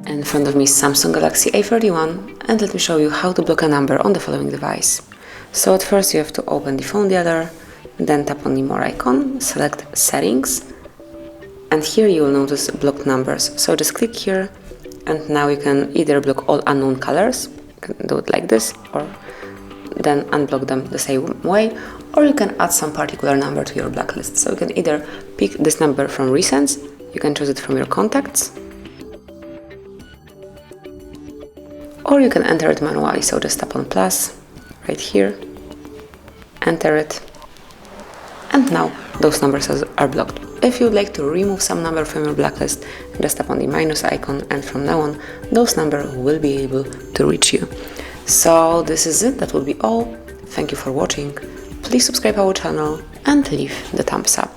In front of me is Samsung Galaxy A31, and let me show you how to block a number on the following device. So at first you have to open the phone dialer, then tap on the more icon, select settings, and here you will notice blocked numbers. So just click here, and now you can either block all unknown colors, you can do it like this, or then unblock them the same way, or you can add some particular number to your blacklist. So you can either pick this number from recents, you can choose it from your contacts, or you can enter it manually. So just tap on plus right here, enter it, and now those numbers are blocked. If you would like to remove some number from your blacklist, just tap on the minus icon, and from now on those numbers will be able to reach you. So this is it, that will be all. Thank you for watching. Please subscribe our channel and leave the thumbs up.